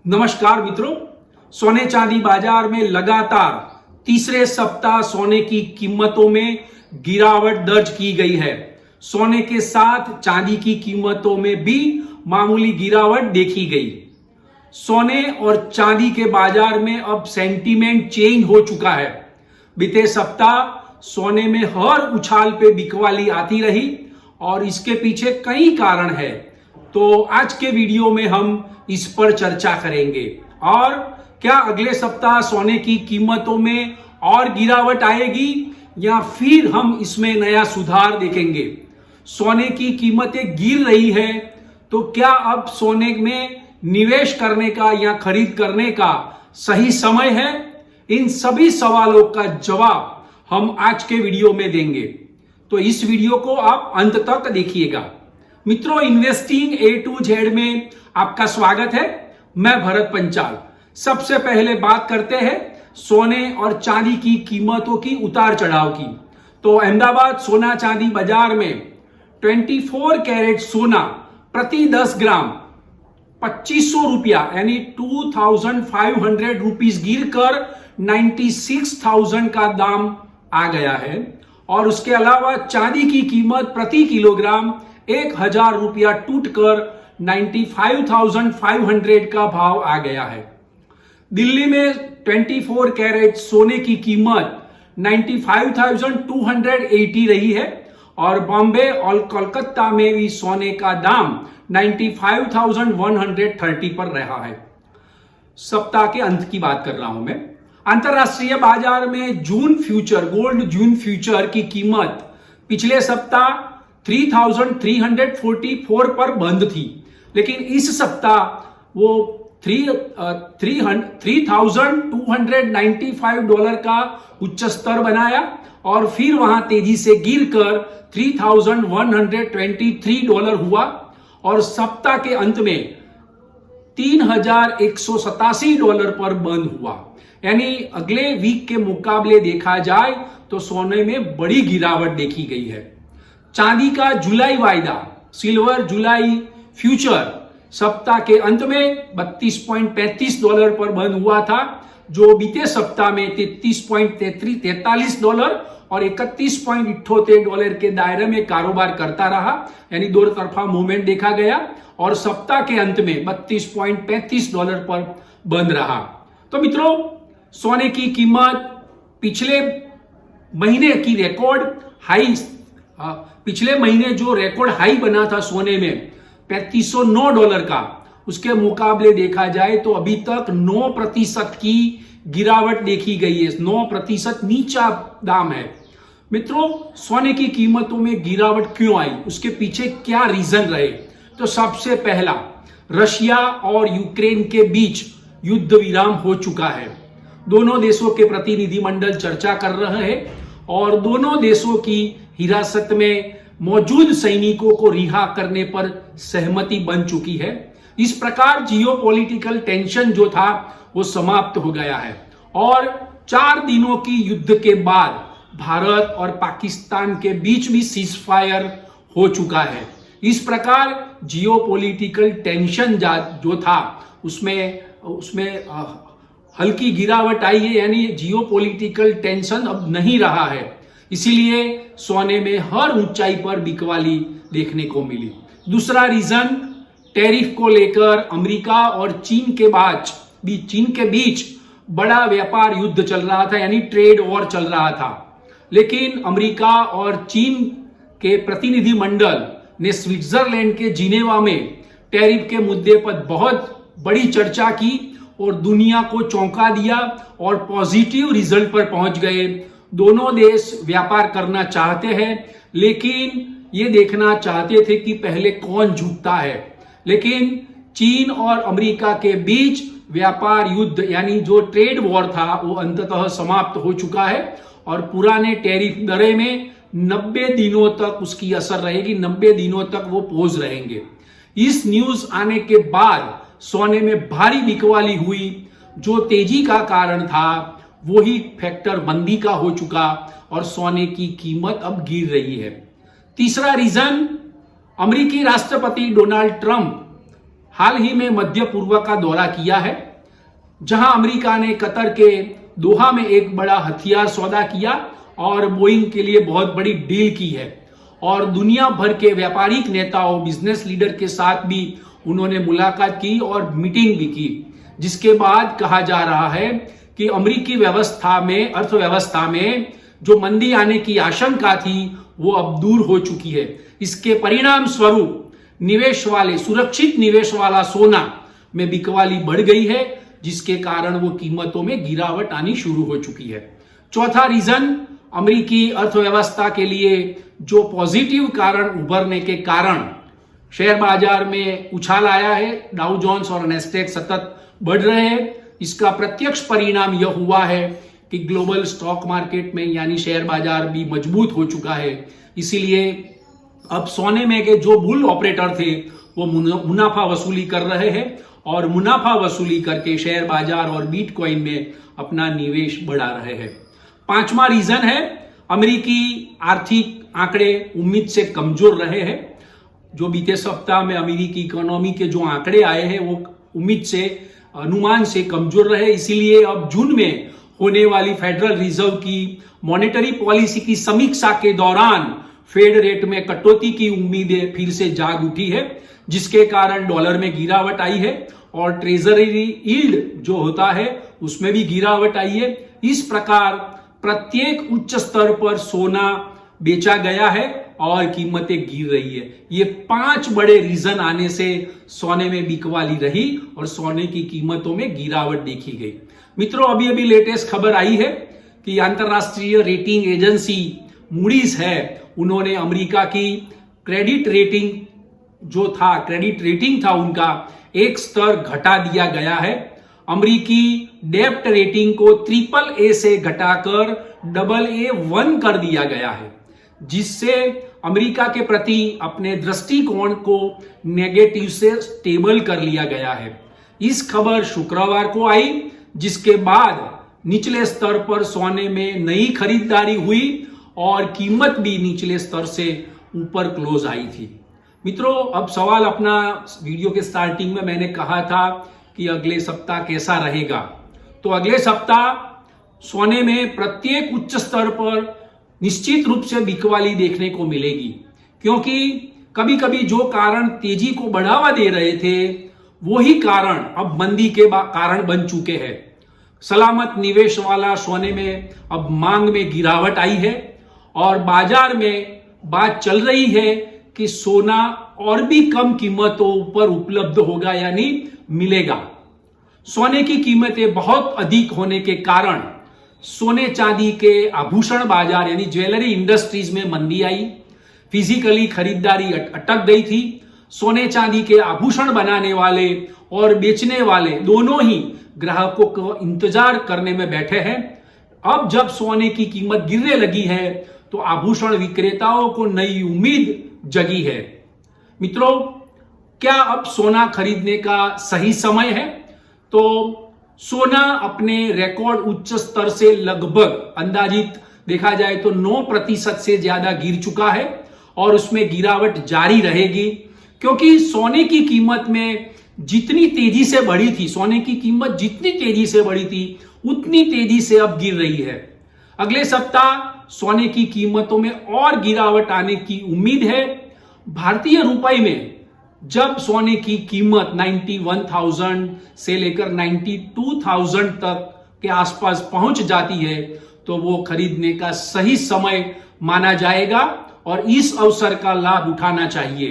नमस्कार मित्रों, सोने चांदी बाजार में लगातार तीसरे सप्ताह सोने की कीमतों में गिरावट दर्ज की गई है। सोने के साथ चांदी की कीमतों में भी मामूली गिरावट देखी गई। सोने और चांदी के बाजार में अब सेंटीमेंट चेंज हो चुका है। बीते सप्ताह सोने में हर उछाल पे बिकवाली आती रही और इसके पीछे कई कारण है। तो आज के वीडियो में हम इस पर चर्चा करेंगे और क्या अगले सप्ताह सोने की कीमतों में और गिरावट आएगी या फिर हम इसमें नया सुधार देखेंगे। सोने की कीमतें गिर रही है तो क्या अब सोने में निवेश करने का या खरीद करने का सही समय है? इन सभी सवालों का जवाब हम आज के वीडियो में देंगे, तो इस वीडियो को आप अंत तक देखिएगा। मित्रों, इन्वेस्टिंग ए टू जेड में आपका स्वागत है। मैं भरत पंचाल। सबसे पहले बात करते हैं सोने और चांदी की कीमतों की उतार चढ़ाव की। तो अहमदाबाद सोना चांदी बाजार में 24 कैरेट सोना प्रति 10 ग्राम 2500 रुपया यानी 2500 रुपीज गिर कर 96,000 का दाम आ गया है। और उसके अलावा चांदी की कीमत प्रति किलोग्राम 1000 रुपया टूटकर 95,500 का भाव आ गया है। दिल्ली में 24 कैरेट सोने की कीमत 95,280 रही है और बॉम्बे और कोलकाता में भी सोने का दाम 95,130 पर रहा है। सप्ताह के अंत की बात कर रहा हूं मैं। अंतरराष्ट्रीय बाजार में जून फ्यूचर गोल्ड जून फ्यूचर की कीमत पिछले सप्ताह 3,344 पर बंद थी, लेकिन इस सप्ताह वो $3,295 का उच्च स्तर बनाया और फिर वहां तेजी से गिरकर $3,123 हुआ और सप्ताह के अंत में $3,187 पर बंद हुआ। यानी अगले वीक के मुकाबले देखा जाए तो सोने में बड़ी गिरावट देखी गई है। चांदी का जुलाई वायदा सिल्वर जुलाई फ्यूचर सप्ताह के अंत में $32.35 पर बंद हुआ था, जो बीते सप्ताह में $33.43 और $31.78 के दायरे में कारोबार करता रहा। यानी दो तरफा मूवमेंट देखा गया और सप्ताह के अंत में $32.35 पर बंद रहा। तो मित्रों, सोने की कीमत पिछले महीने की रिकॉर्ड हाई पिछले महीने जो रिकॉर्ड हाई बना था सोने में $3509 का, उसके मुकाबले देखा जाए तो अभी तक 9% की गिरावट देखी गई है। 9% नीचा दाम है। मित्रों, सोने की कीमतों में गिरावट क्यों आई, उसके पीछे क्या रीजन रहे? तो सबसे पहला, रशिया और यूक्रेन के बीच युद्ध विराम हो चुका है। दोनों देशों के प्रतिनिधिमंडल चर्चा कर रहे हैं और दोनों देशों की हिरासत में मौजूद सैनिकों को रिहा करने पर सहमति बन चुकी है। इस प्रकार जियोपॉलिटिकल टेंशन जो था वो समाप्त हो गया है और 4 दिनों की युद्ध के बाद भारत और पाकिस्तान के बीच भी सीज फायर हो चुका है। इस प्रकार जियोपॉलिटिकल टेंशन जो था उसमें हल्की गिरावट आई है, यानी जियोपॉलिटिकल टेंशन अब नहीं रहा है। इसीलिए सोने में हर ऊंचाई पर बिकवाली देखने को मिली। दूसरा रीजन, टैरिफ को लेकर अमेरिका और चीन के बीच बड़ा व्यापार युद्ध चल रहा था, यानी ट्रेड वॉर चल रहा था। लेकिन अमेरिका और चीन के प्रतिनिधिमंडल ने स्विट्जरलैंड के जिनेवा में टैरिफ के मुद्दे पर बहुत बड़ी चर्चा की और दुनिया को चौंका दिया और पॉजिटिव रिजल्ट पर पहुंच गए। दोनों देश व्यापार करना चाहते हैं, लेकिन ये देखना चाहते थे कि पहले कौन झुकता है। लेकिन चीन और अमेरिका के बीच व्यापार युद्ध यानी जो ट्रेड वॉर था वो अंततः समाप्त हो चुका है और पुराने टैरिफ दरें में 90 दिनों तक उसकी असर रहेगी। 90 दिनों तक वो पोज रहेंगे। इस न्यूज आने के बाद सोने में भारी बिकवाली हुई। जो तेजी का कारण था वही फैक्टर मंदी का हो चुका और सोने की कीमत अब गिर रही है। तीसरा रीजन, अमेरिकी राष्ट्रपति डोनाल्ड ट्रंप हाल ही में मध्य पूर्व का दौरा किया है, जहां अमेरिका ने कतर के दोहा में एक बड़ा हथियार सौदा किया और बोइंग के लिए बहुत बड़ी डील की है। और दुनिया भर के व्यापारिक नेताओं, बिजनेस लीडर के साथ भी उन्होंने मुलाकात की और मीटिंग भी की, जिसके बाद कहा जा रहा है कि अमेरिकी अर्थव्यवस्था में जो मंदी आने की आशंका थी वो अब दूर हो चुकी है। इसके परिणाम स्वरूप सुरक्षित निवेश वाला सोना में बिकवाली बढ़ गई है, जिसके कारण वो कीमतों में गिरावट आनी शुरू हो चुकी है। चौथा रीजन, अमेरिकी अर्थव्यवस्था के लिए जो पॉजिटिव कारण उभरने के कारण शेयर बाजार में उछाल आया है, डाउ जोन्स और नेस्डेक सतत बढ़ रहे हैं। इसका प्रत्यक्ष परिणाम यह हुआ है कि ग्लोबल स्टॉक मार्केट में यानी शेयर बाजार भी मजबूत हो चुका है। इसीलिए अब सोने में के जो बुल ऑपरेटर थे वो मुनाफा वसूली कर रहे हैं और मुनाफा वसूली करके शेयर बाजार और बिटकॉइन में अपना निवेश बढ़ा रहे हैं। पांचवा रीजन है, अमेरिकी आर्थिक आंकड़े उम्मीद से कमजोर रहे हैं। जो बीते सप्ताह में अमेरिकी इकोनॉमी के जो आंकड़े आए हैं वो उम्मीद से, अनुमान से कमजोर रहे। इसीलिए अब जून में होने वाली फेडरल रिजर्व की मॉनेटरी पॉलिसी की समीक्षा के दौरान फेड रेट में कटौती की उम्मीदें फिर से जाग उठी है, जिसके कारण डॉलर में गिरावट आई है और ट्रेजरी यील्ड जो होता है उसमें भी गिरावट आई है। इस प्रकार प्रत्येक उच्च स्तर पर सोना बेचा गया है और कीमतें गिर रही है। ये 5 बड़े रीजन आने से सोने में बिकवाली रही और सोने की कीमतों में गिरावट देखी गई। मित्रों, अभी लेटेस्ट खबर आई है कि अंतरराष्ट्रीय रेटिंग एजेंसी मूडीज है, उन्होंने अमेरिका की क्रेडिट रेटिंग था उनका एक स्तर घटा दिया गया है। अमेरिकी डेब्ट रेटिंग को AAA से घटाकर AA1 कर दिया गया है, जिससे अमेरिका के प्रति अपने दृष्टिकोण को नेगेटिव से स्टेबल कर लिया गया है। इस खबर शुक्रवार को आई, जिसके बाद निचले स्तर पर सोने में नई खरीदारी हुई और कीमत भी निचले स्तर से ऊपर क्लोज आई थी। मित्रों, अब सवाल अपना वीडियो के स्टार्टिंग में मैंने कहा था कि अगले सप्ताह कैसा रहेगा। तो अगले सप्ताह सोने में प्रत्येक उच्च स्तर पर निश्चित रूप से बिकवाली देखने को मिलेगी, क्योंकि कभी कभी जो कारण तेजी को बढ़ावा दे रहे थे वही कारण अब मंदी के कारण बन चुके हैं। सलामत निवेश वाला सोने में अब मांग में गिरावट आई है और बाजार में बात चल रही है कि सोना और भी कम कीमतों पर उपलब्ध होगा, यानी मिलेगा। सोने की कीमतें बहुत अधिक होने के कारण सोने चांदी के आभूषण बाजार यानी ज्वेलरी इंडस्ट्रीज में मंदी आई। फिजिकली खरीदारी अटक गई थी। सोने चांदी के आभूषण बनाने वाले और बेचने वाले दोनों ही ग्राहकों को इंतजार करने में बैठे हैं। अब जब सोने की कीमत गिरने लगी है तो आभूषण विक्रेताओं को नई उम्मीद जगी है। मित्रों, क्या अब सोना खरीदने का सही समय है? तो सोना अपने रिकॉर्ड उच्च स्तर से लगभग अंदाजित देखा जाए तो 9% से ज्यादा गिर चुका है और उसमें गिरावट जारी रहेगी, क्योंकि सोने की कीमत में जितनी तेजी से बढ़ी थी, सोने की कीमत जितनी तेजी से बढ़ी थी उतनी तेजी से अब गिर रही है। अगले सप्ताह सोने की कीमतों में और गिरावट आने की उम्मीद है। भारतीय रुपए में जब सोने की कीमत 91,000 से लेकर 92,000 तक के आसपास पहुंच जाती है तो वो खरीदने का सही समय माना जाएगा और इस अवसर का लाभ उठाना चाहिए,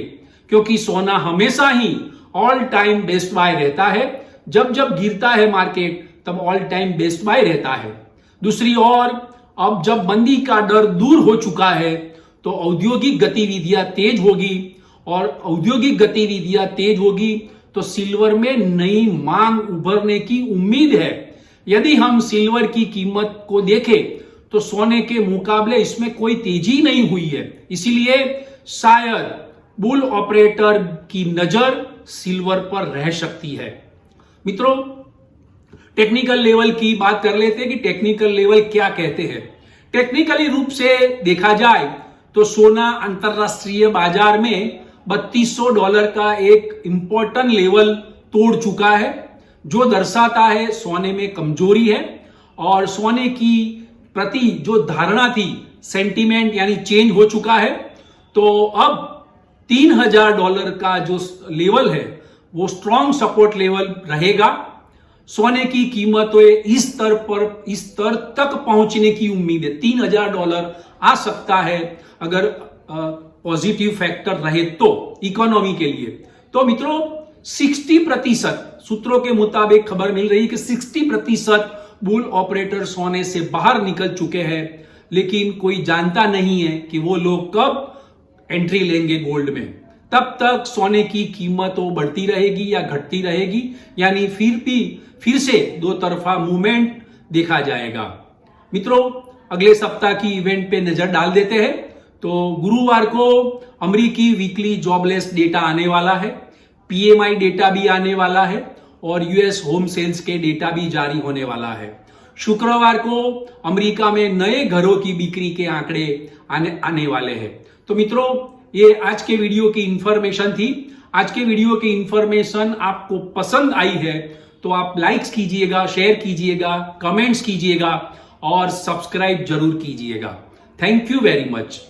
क्योंकि सोना हमेशा ही ऑल टाइम बेस्ट बाय रहता है। जब जब गिरता है मार्केट तब ऑल टाइम बेस्ट बाय रहता है। दूसरी ओर अब जब मंदी का डर दूर हो चुका है तो औद्योगिक गतिविधियां तेज होगी और औद्योगिक गतिविधियां तेज होगी तो सिल्वर में नई मांग उभरने की उम्मीद है। यदि हम सिल्वर की कीमत को देखें तो सोने के मुकाबले इसमें कोई तेजी नहीं हुई है, इसीलिए शायद बुल ऑपरेटर की नजर सिल्वर पर रह सकती है। मित्रों, टेक्निकल लेवल की बात कर लेते हैं कि टेक्निकल लेवल क्या कहते हैं। टेक्निकली रूप से देखा जाए तो सोना अंतरराष्ट्रीय बाजार में $3200 का एक इंपॉर्टेंट लेवल तोड़ चुका है, जो दर्शाता है सोने में कमजोरी है और सोने की प्रति जो धारणा थी, सेंटीमेंट यानी चेंज हो चुका है। तो अब $3000 का जो लेवल है वो स्ट्रॉन्ग सपोर्ट लेवल रहेगा। सोने की कीमतें इस स्तर तक पहुंचने की उम्मीद है। $3000 आ सकता है अगर पॉजिटिव फैक्टर रहे तो इकोनॉमी के लिए। तो मित्रों 60% सूत्रों के मुताबिक खबर मिल रही है कि 60% बुल ऑपरेटर सोने से बाहर निकल चुके हैं, लेकिन कोई जानता नहीं है कि वो लोग कब एंट्री लेंगे गोल्ड में। तब तक सोने की कीमत तो बढ़ती रहेगी या घटती रहेगी, यानी फिर से दो तरफा मूवमेंट देखा जाएगा। मित्रों अगले सप्ताह की इवेंट पे नजर डाल देते हैं। तो गुरुवार को अमेरिकी वीकली जॉबलेस डेटा आने वाला है, पीएमआई डेटा भी आने वाला है और यूएस होम सेल्स के डेटा भी जारी होने वाला है। शुक्रवार को अमेरिका में नए घरों की बिक्री के आंकड़े आने वाले हैं। तो मित्रों ये आज के वीडियो की इंफॉर्मेशन थी। आज के वीडियो की इंफॉर्मेशन आपको पसंद आई है तो आप लाइक्स कीजिएगा, शेयर कीजिएगा, कमेंट्स कीजिएगा और सब्सक्राइब जरूर कीजिएगा। Thank you very much.